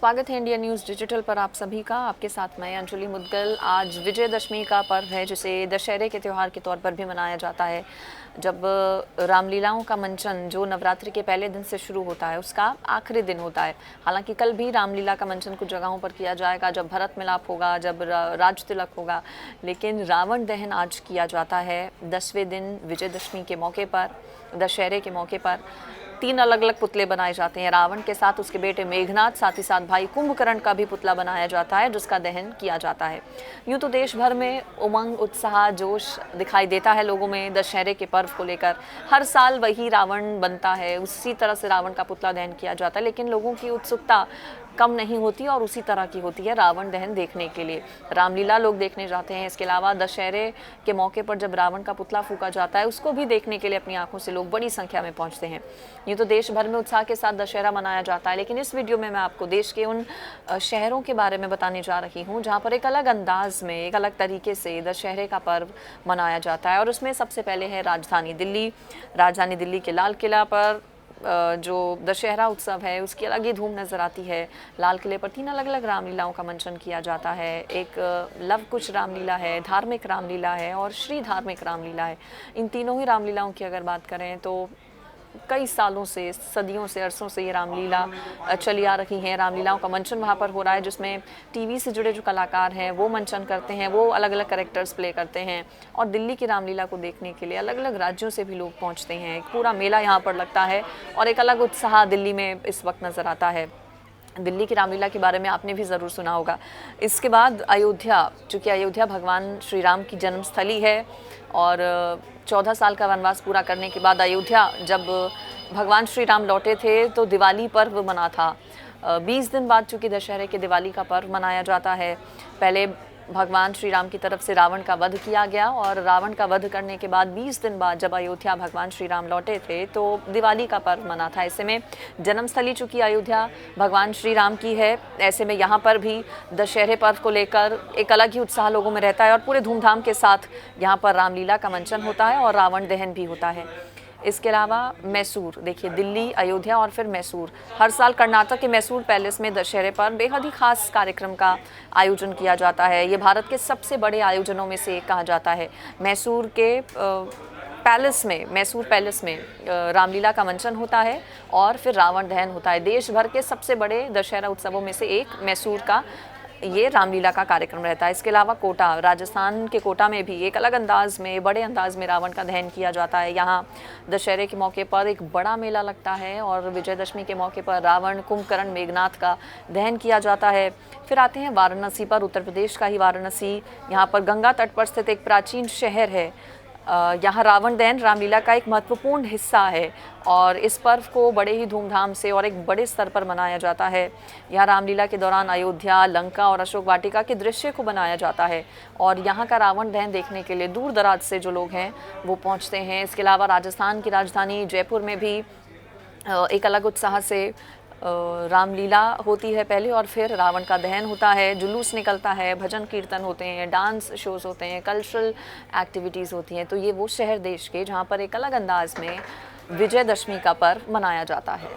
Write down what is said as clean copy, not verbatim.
स्वागत है India news digital पर आप सभी का। आपके साथ मैं अंजलि मुदगल। आज विजयदशमी का पर्व है, जिसे दशहरे के त्यौहार के तौर पर भी मनाया जाता है, जब रामलीलाओं का मंचन जो नवरात्रि के पहले दिन से शुरू होता है उसका आखिरी दिन होता है। हालांकि कल भी रामलीला का मंचन कुछ जगहों पर किया जाएगा, जब भरत मिलाप होगा, जब राज तिलक होगा, लेकिन रावण दहन आज किया जाता है 10वें दिन विजयदशमी के मौके पर, दशहरे के मौके पर। 3 अलग अलग पुतले बनाए जाते हैं। रावण के साथ उसके बेटे मेघनाथ, साथ ही साथ भाई कुंभकर्ण का भी पुतला बनाया जाता है, जिसका दहन किया जाता है। यूँ तो देश भर में उमंग, उत्साह, जोश दिखाई देता है लोगों में दशहरे के पर्व को लेकर। हर साल वही रावण बनता है, उसी तरह से रावण का पुतला दहन किया जाता है, लेकिन लोगों की उत्सुकता कम नहीं होती और उसी तरह की होती है रावण दहन देखने के लिए। रामलीला लोग देखने जाते हैं। इसके अलावा दशहरे के मौके पर जब रावण का पुतला फूंका जाता है, उसको भी देखने के लिए अपनी आंखों से लोग बड़ी संख्या में पहुंचते हैं। ये तो देश भर में उत्साह के साथ दशहरा मनाया जाता है, लेकिन इस वीडियो में मैं आपको देश के उन शहरों के बारे में बताने जा रही हूँ जहाँ पर एक अलग अंदाज में, एक अलग तरीके से दशहरे का पर्व मनाया जाता है। और उसमें सबसे पहले है राजधानी दिल्ली। राजधानी दिल्ली के लाल किला पर जो दशहरा उत्सव है उसकी अलग ही धूम नज़र आती है। लाल किले पर 3 अलग अलग रामलीलाओं का मंचन किया जाता है। एक लव कुश रामलीला है, धार्मिक रामलीला है और श्री धार्मिक रामलीला है। इन तीनों ही रामलीलाओं की अगर बात करें तो कई सालों से, सदियों से, अरसों से ये रामलीला चली आ रही हैं। रामलीलाओं का मंचन वहाँ पर हो रहा है, जिसमें टीवी से जुड़े जो कलाकार हैं वो मंचन करते हैं, वो अलग अलग कैरेक्टर्स प्ले करते हैं। और दिल्ली की रामलीला को देखने के लिए अलग अलग राज्यों से भी लोग पहुँचते हैं। एक पूरा मेला यहाँ पर लगता है और एक अलग उत्साह दिल्ली में इस वक्त नज़र आता है। दिल्ली की रामलीला के बारे में आपने भी ज़रूर सुना होगा। इसके बाद अयोध्या, चूँकि अयोध्या भगवान श्री राम की जन्मस्थली है और 14 साल का वनवास पूरा करने के बाद अयोध्या जब भगवान श्री राम लौटे थे तो दिवाली पर्व मना था। 20 दिन बाद चूँकि दशहरे के दिवाली का पर्व मनाया जाता है। पहले भगवान श्री राम की तरफ से रावण का वध किया गया और रावण का वध करने के बाद 20 दिन बाद जब अयोध्या भगवान श्री राम लौटे थे तो दिवाली का पर्व मना था। ऐसे में जन्मस्थली चूँकि अयोध्या भगवान श्री राम की है, ऐसे में यहाँ पर भी दशहरे पर्व को लेकर एक अलग ही उत्साह लोगों में रहता है और पूरे धूमधाम के साथ यहाँ पर रामलीला का मंचन होता है और रावण दहन भी होता है। इसके अलावा मैसूर, देखिए दिल्ली, अयोध्या और फिर मैसूर। हर साल कर्नाटक के मैसूर पैलेस में दशहरे पर बेहद ही खास कार्यक्रम का आयोजन किया जाता है। ये भारत के सबसे बड़े आयोजनों में से एक कहा जाता है। मैसूर के मैसूर पैलेस में रामलीला का मंचन होता है और फिर रावण दहन होता है। देश भर के सबसे बड़े दशहरा उत्सवों में से एक मैसूर का ये रामलीला का कार्यक्रम रहता है। इसके अलावा कोटा, राजस्थान के कोटा में भी एक अलग अंदाज में, बड़े अंदाज में रावण का दहन किया जाता है। यहाँ दशहरे के मौके पर एक बड़ा मेला लगता है और विजयदशमी के मौके पर रावण, कुंभकर्ण, मेघनाथ का दहन किया जाता है। फिर आते हैं वाराणसी पर, उत्तर प्रदेश का ही वाराणसी। यहाँ पर गंगा तट पर स्थित एक प्राचीन शहर है। यहाँ रावण दहन रामलीला का एक महत्वपूर्ण हिस्सा है और इस पर्व को बड़े ही धूमधाम से और एक बड़े स्तर पर मनाया जाता है। यहाँ रामलीला के दौरान अयोध्या, लंका और अशोक वाटिका के दृश्य को बनाया जाता है और यहाँ का रावण दहन देखने के लिए दूर दराज से जो लोग हैं वो पहुँचते हैं। इसके अलावा राजस्थान की राजधानी जयपुर में भी एक अलग उत्साह से रामलीला होती है पहले और फिर रावण का दहन होता है। जुलूस निकलता है, भजन कीर्तन होते हैं, डांस शोज़ होते हैं, कल्चरल एक्टिविटीज़ होती हैं। तो ये वो शहर देश के जहाँ पर एक अलग अंदाज में विजयदशमी का पर्व मनाया जाता है।